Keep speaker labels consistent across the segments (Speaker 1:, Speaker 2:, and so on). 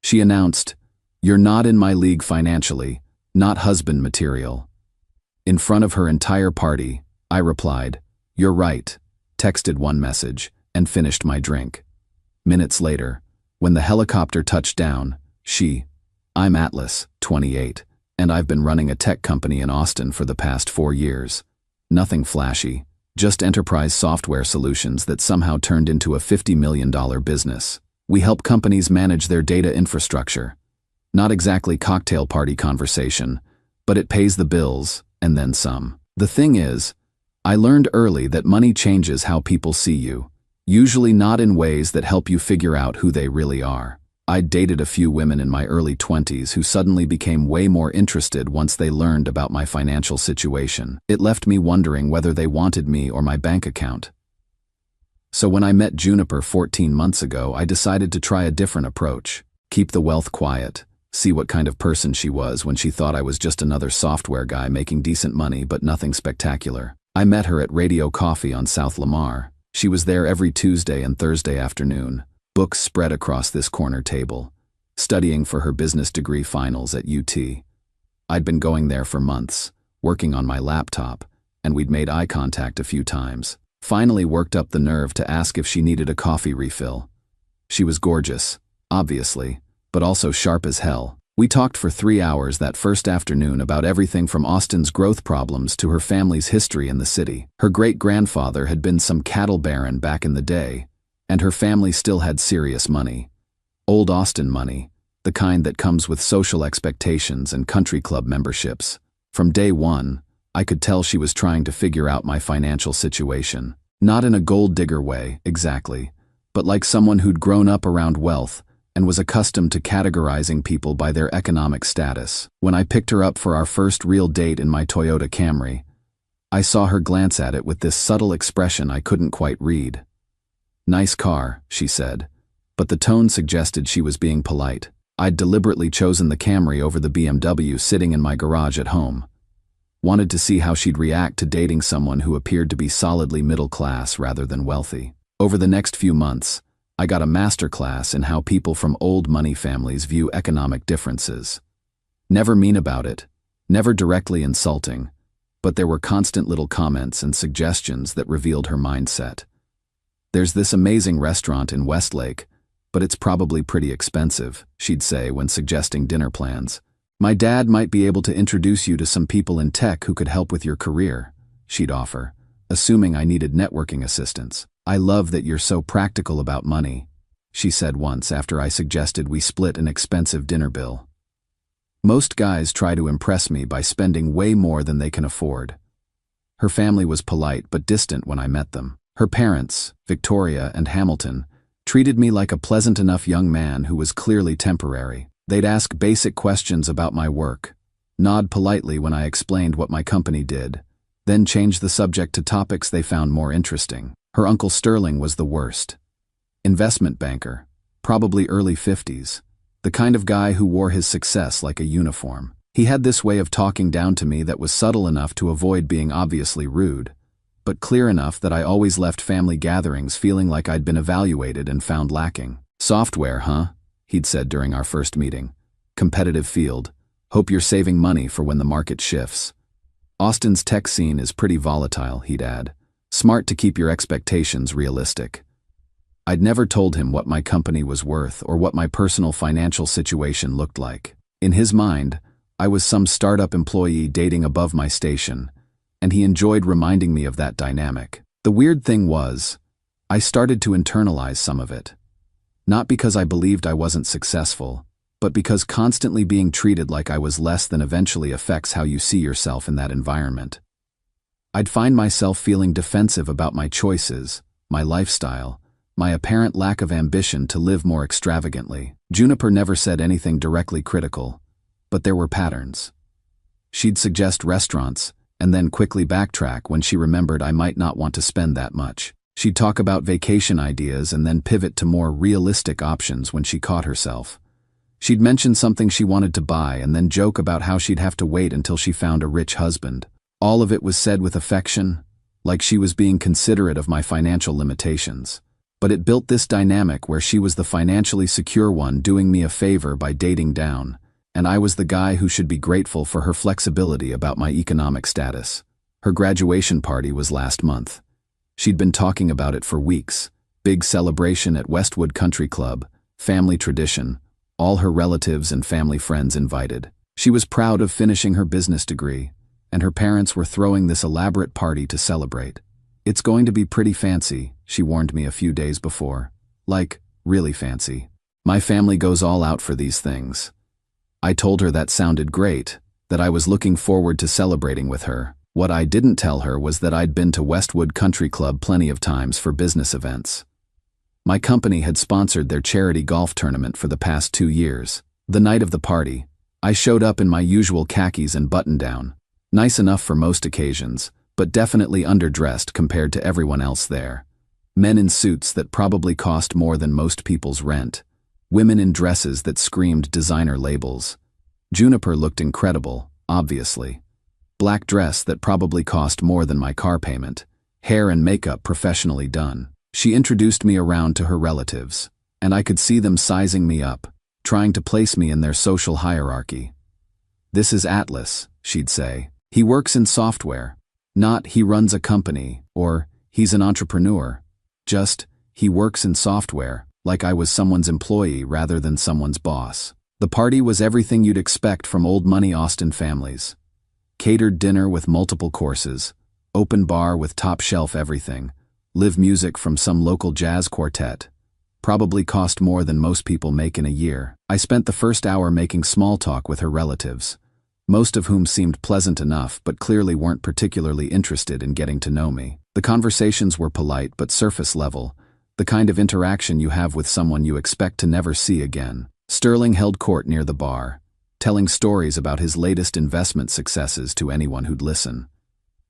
Speaker 1: She announced, "You're not in my league financially, not husband material." In front of her entire party, I replied, "You're right," texted one message, and finished my drink. Minutes later, when the helicopter touched down, I'm Atlas, 28, and I've been running a tech company in Austin for the past 4 years. Nothing flashy, just enterprise software solutions that somehow turned into a $50 million business. We help companies manage their data infrastructure. Not exactly cocktail party conversation, but it pays the bills, and then some. The thing is, I learned early that money changes how people see you, usually not in ways that help you figure out who they really are. I'd dated a few women in my early 20s who suddenly became way more interested once they learned about my financial situation. It left me wondering whether they wanted me or my bank account. So when I met Juniper 14 months ago, I decided to try a different approach. Keep the wealth quiet, see what kind of person she was when she thought I was just another software guy making decent money but nothing spectacular. I met her at Radio Coffee on South Lamar. She was there every Tuesday and Thursday afternoon, books spread across this corner table, studying for her business degree finals at UT. I'd been going there for months, working on my laptop, and we'd made eye contact a few times. Finally worked up the nerve to ask if she needed a coffee refill. She was gorgeous, obviously, but also sharp as hell. We talked for 3 hours that first afternoon about everything from Austin's growth problems to her family's history in the city. Her great-grandfather had been some cattle baron back in the day, and her family still had serious money. Old Austin money, the kind that comes with social expectations and country club memberships. From day one, I could tell she was trying to figure out my financial situation. Not in a gold digger way, exactly, but like someone who'd grown up around wealth and was accustomed to categorizing people by their economic status. When I picked her up for our first real date in my Toyota Camry, I saw her glance at it with this subtle expression I couldn't quite read. "Nice car," she said, but the tone suggested she was being polite. I'd deliberately chosen the Camry over the BMW sitting in my garage at home. Wanted to see how she'd react to dating someone who appeared to be solidly middle class rather than wealthy. Over the next few months, I got a masterclass in how people from old money families view economic differences. Never mean about it, never directly insulting, but there were constant little comments and suggestions that revealed her mindset. "There's this amazing restaurant in Westlake, but it's probably pretty expensive," she'd say when suggesting dinner plans. "My dad might be able to introduce you to some people in tech who could help with your career," she'd offer, assuming I needed networking assistance. "I love that you're so practical about money," she said once after I suggested we split an expensive dinner bill. Most guys try to impress me by spending way more than they can afford. Her family was polite but distant when I met them. Her parents, Victoria and Hamilton, treated me like a pleasant enough young man who was clearly temporary. They'd ask basic questions about my work, nod politely when I explained what my company did, then change the subject to topics they found more interesting. Her Uncle Sterling was the worst. Investment banker, probably early 50s, the kind of guy who wore his success like a uniform. He had this way of talking down to me that was subtle enough to avoid being obviously rude, but clear enough that I always left family gatherings feeling like I'd been evaluated and found lacking. "Software, huh?" he'd said during our first meeting. "Competitive field. Hope you're saving money for when the market shifts. Austin's tech scene is pretty volatile," he'd add. "Smart to keep your expectations realistic." I'd never told him what my company was worth or what my personal financial situation looked like. In his mind, I was some startup employee dating above my station, and he enjoyed reminding me of that dynamic. The weird thing was, I started to internalize some of it. Not because I believed I wasn't successful, but because constantly being treated like I was less than eventually affects how you see yourself in that environment. I'd find myself feeling defensive about my choices, my lifestyle, my apparent lack of ambition to live more extravagantly. Juniper never said anything directly critical, but there were patterns. She'd suggest restaurants, and then quickly backtrack when she remembered I might not want to spend that much. She'd talk about vacation ideas and then pivot to more realistic options when she caught herself. She'd mention something she wanted to buy and then joke about how she'd have to wait until she found a rich husband. All of it was said with affection, like she was being considerate of my financial limitations. But it built this dynamic where she was the financially secure one doing me a favor by dating down, and I was the guy who should be grateful for her flexibility about my economic status. Her graduation party was last month. She'd been talking about it for weeks. Big celebration at Westwood Country Club, family tradition, all her relatives and family friends invited. She was proud of finishing her business degree, and her parents were throwing this elaborate party to celebrate. It's going to be pretty fancy, she warned me a few days before. Like, really fancy. My family goes all out for these things. I told her that sounded great, that I was looking forward to celebrating with her. What I didn't tell her was that I'd been to Westwood Country Club plenty of times for business events. My company had sponsored their charity golf tournament for the past 2 years. The night of the party, I showed up in my usual khakis and button-down. Nice enough for most occasions, but definitely underdressed compared to everyone else there. Men in suits that probably cost more than most people's rent. Women in dresses that screamed designer labels. Juniper looked incredible, obviously. Black dress that probably cost more than my car payment. Hair and makeup professionally done. She introduced me around to her relatives, and I could see them sizing me up, trying to place me in their social hierarchy. "This is Atlas," she'd say. "He works in software. Not he runs a company, or he's an entrepreneur. Just, he works in software, like I was someone's employee rather than someone's boss." The party was everything you'd expect from old money Austin families. Catered dinner with multiple courses, open bar with top-shelf everything, live music from some local jazz quartet. Probably cost more than most people make in a year. I spent the first hour making small talk with her relatives, most of whom seemed pleasant enough but clearly weren't particularly interested in getting to know me. The conversations were polite but surface level, the kind of interaction you have with someone you expect to never see again. Sterling held court near the bar, telling stories about his latest investment successes to anyone who'd listen.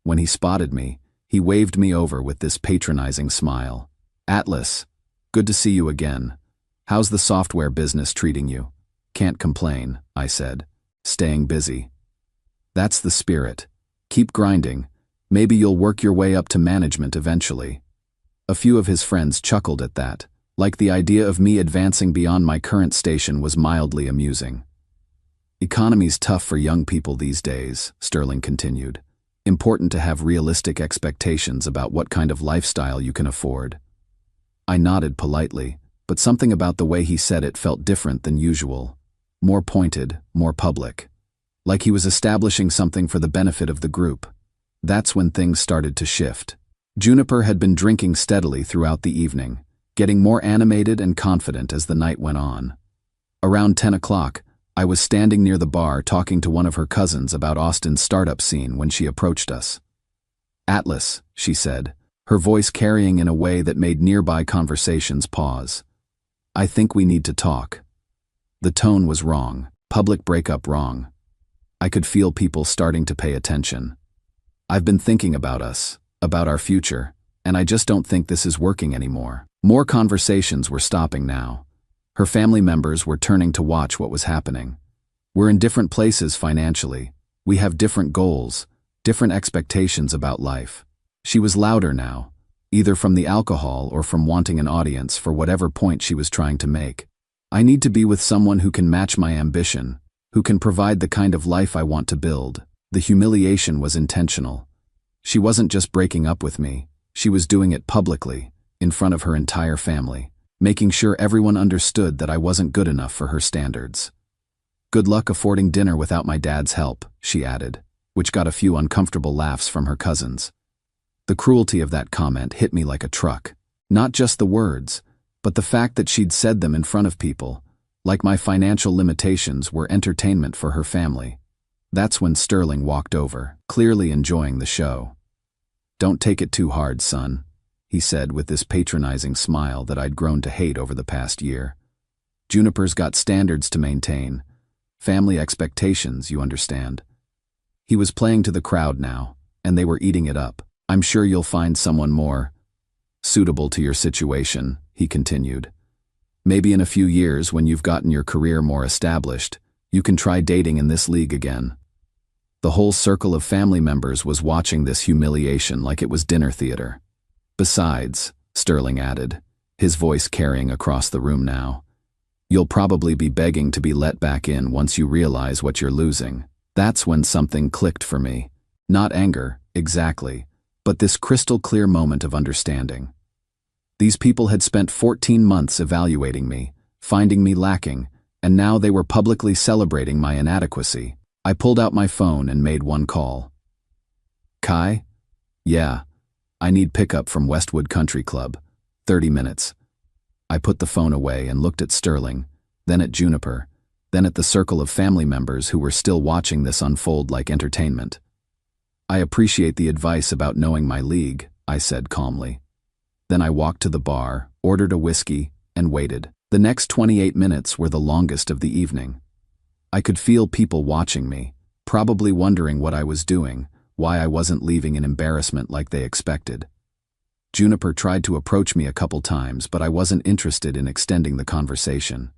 Speaker 1: When he spotted me, he waved me over with this patronizing smile. "Atlas, good to see you again. How's the software business treating you?" "Can't complain," I said, staying busy. "That's the spirit. Keep grinding. Maybe you'll work your way up to management eventually." A few of his friends chuckled at that, like the idea of me advancing beyond my current station was mildly amusing. "Economy's tough for young people these days," Sterling continued. "Important to have realistic expectations about what kind of lifestyle you can afford." I nodded politely, but something about the way he said it felt different than usual. More pointed, more public. Like he was establishing something for the benefit of the group. That's when things started to shift. Juniper had been drinking steadily throughout the evening, getting more animated and confident as the night went on. Around 10 o'clock, I was standing near the bar talking to one of her cousins about Austin's startup scene when she approached us. "Atlas," she said, her voice carrying in a way that made nearby conversations pause. "I think we need to talk." The tone was wrong, public breakup wrong. I could feel people starting to pay attention. "I've been thinking about us, about our future, and I just don't think this is working anymore." More conversations were stopping now. Her family members were turning to watch what was happening. "We're in different places financially. We have different goals, different expectations about life." She was louder now, either from the alcohol or from wanting an audience for whatever point she was trying to make. "I need to be with someone who can match my ambition, who can provide the kind of life I want to build." The humiliation was intentional. She wasn't just breaking up with me, she was doing it publicly, in front of her entire family, making sure everyone understood that I wasn't good enough for her standards. "Good luck affording dinner without my dad's help," she added, which got a few uncomfortable laughs from her cousins. The cruelty of that comment hit me like a truck. Not just the words, but the fact that she'd said them in front of people, like my financial limitations were entertainment for her family. That's when Sterling walked over, clearly enjoying the show. "Don't take it too hard, son," he said with this patronizing smile that I'd grown to hate over the past year. "Juniper's got standards to maintain. Family expectations, you understand." He was playing to the crowd now, and they were eating it up. "I'm sure you'll find someone more suitable to your situation," he continued. "Maybe in a few years when you've gotten your career more established, you can try dating in this league again." The whole circle of family members was watching this humiliation like it was dinner theater. "Besides," Sterling added, his voice carrying across the room now. "You'll probably be begging to be let back in once you realize what you're losing." That's when something clicked for me. Not anger, exactly, but this crystal clear moment of understanding. These people had spent 14 months evaluating me, finding me lacking, and now they were publicly celebrating my inadequacy. I pulled out my phone and made one call. "Kai? Yeah. I need pickup from Westwood Country Club. 30 minutes. I put the phone away and looked at Sterling, then at Juniper, then at the circle of family members who were still watching this unfold like entertainment. "I appreciate the advice about knowing my league," I said calmly. Then I walked to the bar, ordered a whiskey, and waited. The next 28 minutes were the longest of the evening. I could feel people watching me, probably wondering what I was doing, why I wasn't leaving in embarrassment like they expected. Juniper tried to approach me a couple times, but I wasn't interested in extending the conversation.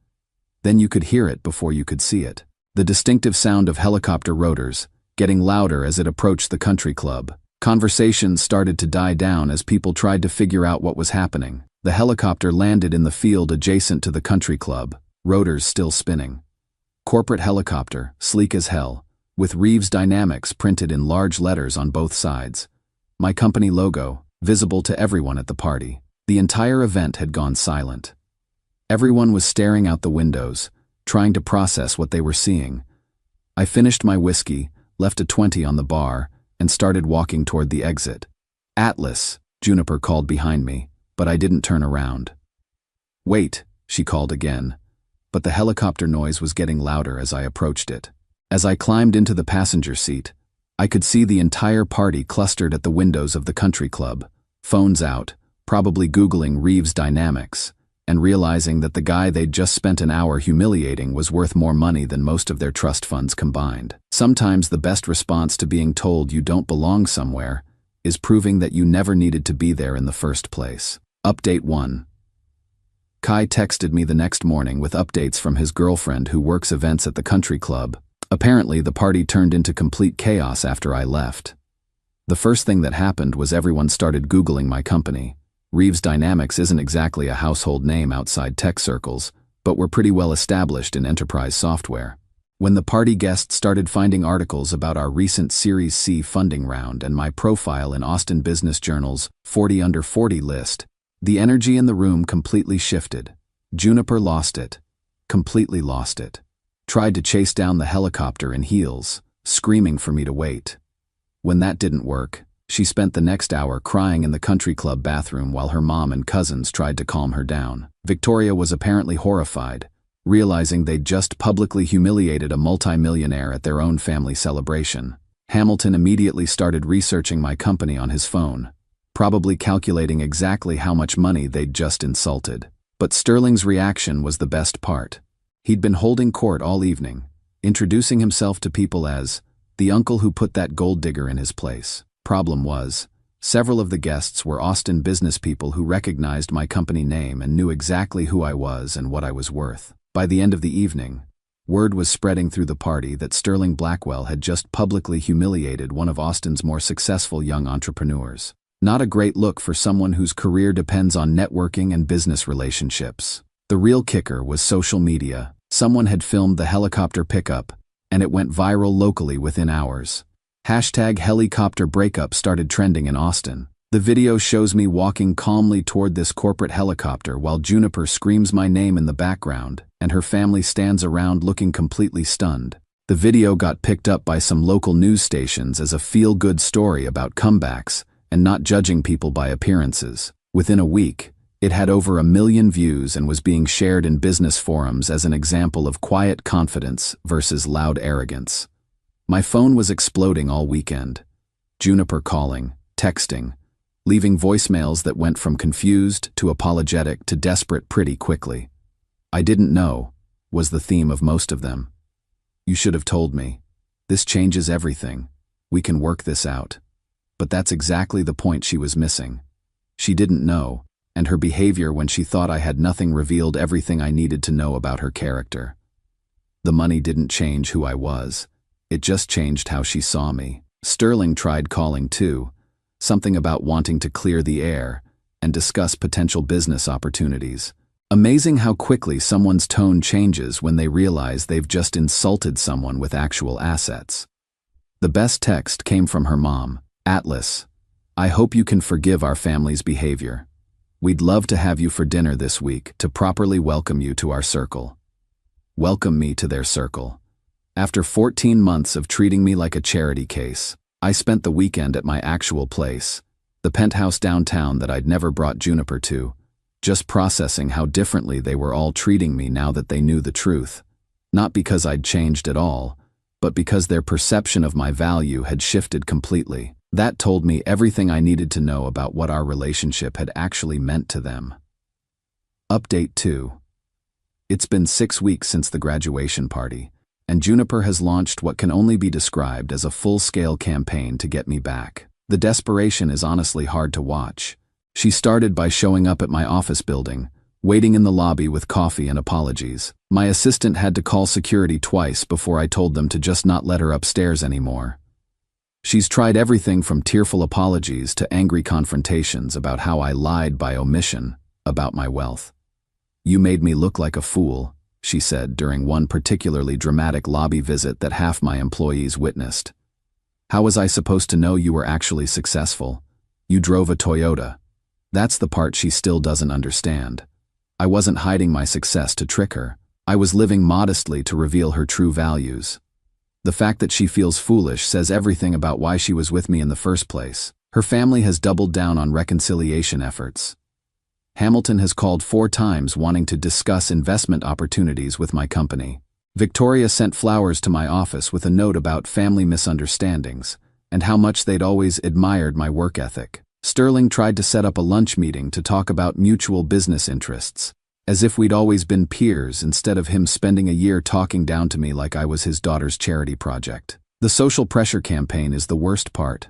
Speaker 1: Then you could hear it before you could see it. The distinctive sound of helicopter rotors, getting louder as it approached the country club. Conversations started to die down as people tried to figure out what was happening. The helicopter landed in the field adjacent to the country club, rotors still spinning. Corporate helicopter, sleek as hell, with Reeves Dynamics printed in large letters on both sides. My company logo, visible to everyone at the party. The entire event had gone silent. Everyone was staring out the windows, trying to process what they were seeing. I finished my whiskey, left a 20 on the bar, and started walking toward the exit. "Atlas," Juniper called behind me, but I didn't turn around. "Wait," she called again, but the helicopter noise was getting louder as I approached it. As I climbed into the passenger seat, I could see the entire party clustered at the windows of the country club, phones out, probably Googling Reeves Dynamics, and realizing that the guy they'd just spent an hour humiliating was worth more money than most of their trust funds combined. Sometimes the best response to being told you don't belong somewhere is proving that you never needed to be there in the first place. Update 1. Kai texted me the next morning with updates from his girlfriend who works events at the country club. Apparently, the party turned into complete chaos after I left. The first thing that happened was everyone started Googling my company. Reeves Dynamics isn't exactly a household name outside tech circles, but we're pretty well established in enterprise software. When the party guests started finding articles about our recent Series C funding round and my profile in Austin Business Journal's 40 Under 40 list, the energy in the room completely shifted. Juniper lost it. Completely lost it. Tried to chase down the helicopter in heels, screaming for me to wait. When that didn't work, she spent the next hour crying in the country club bathroom while her mom and cousins tried to calm her down. Victoria was apparently horrified, realizing they'd just publicly humiliated a multimillionaire at their own family celebration. Hamilton immediately started researching my company on his phone, probably calculating exactly how much money they'd just insulted. But Sterling's reaction was the best part. He'd been holding court all evening, introducing himself to people as the uncle who put that gold digger in his place. Problem was, several of the guests were Austin business people who recognized my company name and knew exactly who I was and what I was worth. By the end of the evening, word was spreading through the party that Sterling Blackwell had just publicly humiliated one of Austin's more successful young entrepreneurs. Not a great look for someone whose career depends on networking and business relationships. The real kicker was social media. Someone had filmed the helicopter pickup, and it went viral locally within hours. #helicopter breakup started trending in Austin. The video shows me walking calmly toward this corporate helicopter while Juniper screams my name in the background, and her family stands around looking completely stunned. The video got picked up by some local news stations as a feel-good story about comebacks and not judging people by appearances. Within a week, it had over 1 million views and was being shared in business forums as an example of quiet confidence versus loud arrogance. My phone was exploding all weekend. Juniper calling, texting, leaving voicemails that went from confused to apologetic to desperate pretty quickly. "I didn't know," was the theme of most of them. "You should have told me. This changes everything. We can work this out." But that's exactly the point she was missing. She didn't know, and her behavior when she thought I had nothing revealed everything I needed to know about her character. The money didn't change who I was. It just changed how she saw me. Sterling tried calling too, something about wanting to clear the air, and discuss potential business opportunities. Amazing how quickly someone's tone changes when they realize they've just insulted someone with actual assets. The best text came from her mom. Atlas, I hope you can forgive our family's behavior. We'd love to have you for dinner this week to properly welcome you to our circle. Welcome me to their circle. After 14 months of treating me like a charity case, I spent the weekend at my actual place, the penthouse downtown that I'd never brought Juniper to, just processing how differently they were all treating me now that they knew the truth. Not because I'd changed at all, but because their perception of my value had shifted completely. That told me everything I needed to know about what our relationship had actually meant to them. Update 2. It's been 6 weeks since the graduation party, and Juniper has launched what can only be described as a full-scale campaign to get me back. The desperation is honestly hard to watch. She started by showing up at my office building, waiting in the lobby with coffee and apologies. My assistant had to call security twice before I told them to just not let her upstairs anymore. She's tried everything from tearful apologies to angry confrontations about how I lied by omission about my wealth. You made me look like a fool, she said during one particularly dramatic lobby visit that half my employees witnessed. How was I supposed to know you were actually successful? You drove a Toyota. That's the part she still doesn't understand. I wasn't hiding my success to trick her. I was living modestly to reveal her true values. The fact that she feels foolish says everything about why she was with me in the first place. Her family has doubled down on reconciliation efforts. Hamilton has called 4 times wanting to discuss investment opportunities with my company. Victoria sent flowers to my office with a note about family misunderstandings and how much they'd always admired my work ethic. Sterling tried to set up a lunch meeting to talk about mutual business interests, as if we'd always been peers instead of him spending a year talking down to me like I was his daughter's charity project. The social pressure campaign is the worst part.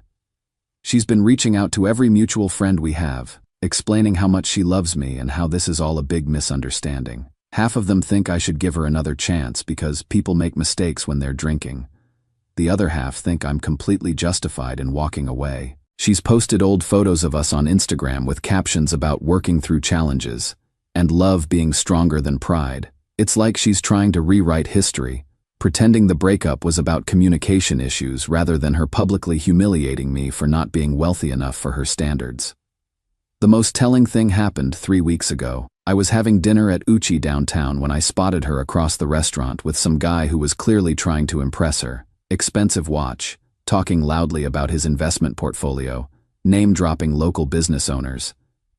Speaker 1: She's been reaching out to every mutual friend we have, explaining how much she loves me and how this is all a big misunderstanding. Half of them think I should give her another chance because people make mistakes when they're drinking. The other half think I'm completely justified in walking away. She's posted old photos of us on Instagram with captions about working through challenges and love being stronger than pride. It's like she's trying to rewrite history, pretending the breakup was about communication issues rather than her publicly humiliating me for not being wealthy enough for her standards. The most telling thing happened 3 weeks ago. I was having dinner at Uchi downtown when I spotted her across the restaurant with some guy who was clearly trying to impress her. Expensive watch, talking loudly about his investment portfolio, name-dropping local business owners.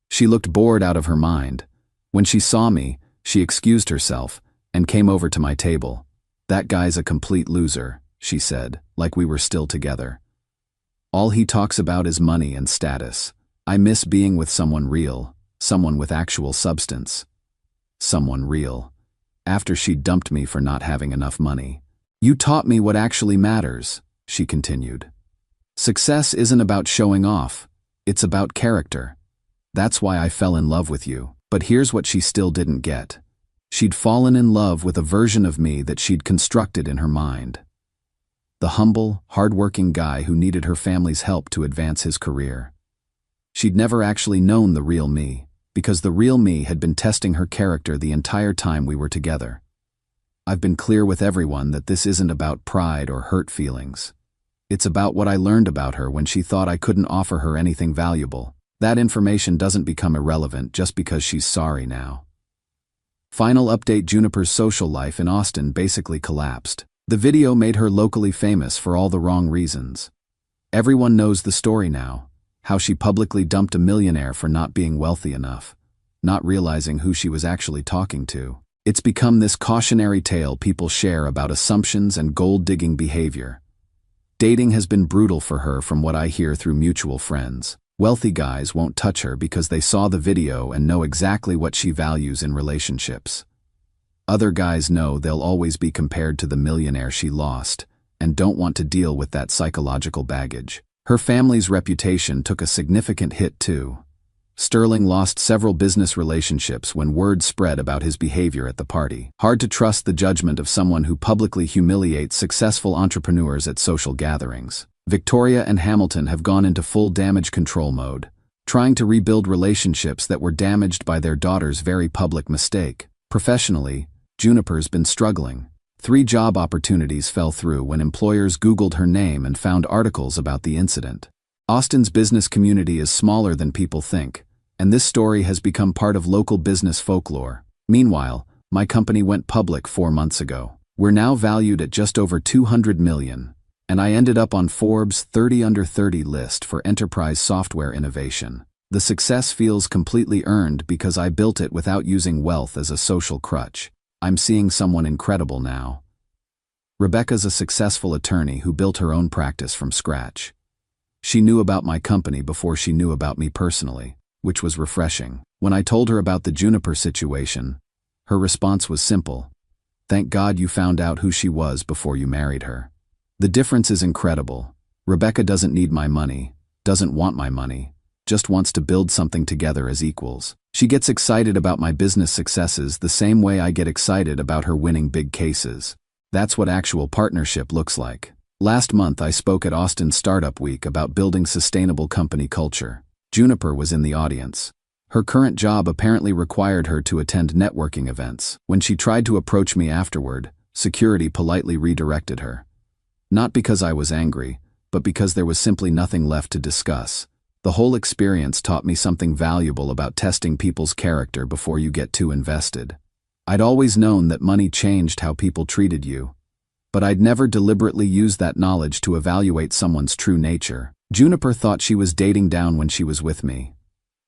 Speaker 1: She looked bored out of her mind. When she saw me, she excused herself and came over to my table. That guy's a complete loser, she said, like we were still together. All he talks about is money and status. I miss being with someone real, someone with actual substance. Someone real. After she dumped me for not having enough money. You taught me what actually matters, she continued. Success isn't about showing off, it's about character. That's why I fell in love with you. But here's what she still didn't get. She'd fallen in love with a version of me that she'd constructed in her mind. The humble, hard-working guy who needed her family's help to advance his career. She'd never actually known the real me, because the real me had been testing her character the entire time we were together. I've been clear with everyone that this isn't about pride or hurt feelings. It's about what I learned about her when she thought I couldn't offer her anything valuable. That information doesn't become irrelevant just because she's sorry now. Final update: Juniper's social life in Austin basically collapsed. The video made her locally famous for all the wrong reasons. Everyone knows the story now, how she publicly dumped a millionaire for not being wealthy enough, not realizing who she was actually talking to. It's become this cautionary tale people share about assumptions and gold-digging behavior. Dating has been brutal for her from what I hear through mutual friends. Wealthy guys won't touch her because they saw the video and know exactly what she values in relationships. Other guys know they'll always be compared to the millionaire she lost and don't want to deal with that psychological baggage. Her family's reputation took a significant hit too. Sterling lost several business relationships when word spread about his behavior at the party. Hard to trust the judgment of someone who publicly humiliates successful entrepreneurs at social gatherings. Victoria and Hamilton have gone into full damage control mode, trying to rebuild relationships that were damaged by their daughter's very public mistake. Professionally, Juniper's been struggling. 3 job opportunities fell through when employers Googled her name and found articles about the incident. Austin's business community is smaller than people think, and this story has become part of local business folklore. Meanwhile, my company went public 4 months ago. We're now valued at just over $200 million, and I ended up on Forbes' 30 Under 30 list for enterprise software innovation. The success feels completely earned because I built it without using wealth as a social crutch. I'm seeing someone incredible now. Rebecca's a successful attorney who built her own practice from scratch. She knew about my company before she knew about me personally, which was refreshing. When I told her about the Juniper situation, her response was simple. Thank God you found out who she was before you married her. The difference is incredible. Rebecca doesn't need my money, doesn't want my money, just wants to build something together as equals. She gets excited about my business successes the same way I get excited about her winning big cases. That's what actual partnership looks like. Last month I spoke at Austin Startup Week about building sustainable company culture. Juniper was in the audience. Her current job apparently required her to attend networking events. When she tried to approach me afterward, security politely redirected her. Not because I was angry, but because there was simply nothing left to discuss. The whole experience taught me something valuable about testing people's character before you get too invested. I'd always known that money changed how people treated you, but I'd never deliberately used that knowledge to evaluate someone's true nature. Juniper thought she was dating down when she was with me.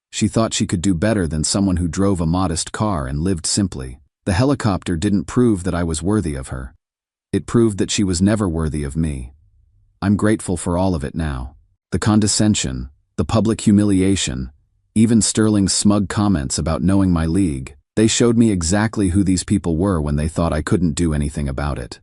Speaker 1: She thought she could do better than someone who drove a modest car and lived simply. The helicopter didn't prove that I was worthy of her. It proved that she was never worthy of me. I'm grateful for all of it now. The condescension, the public humiliation, even Sterling's smug comments about knowing my league. They showed me exactly who these people were when they thought I couldn't do anything about it.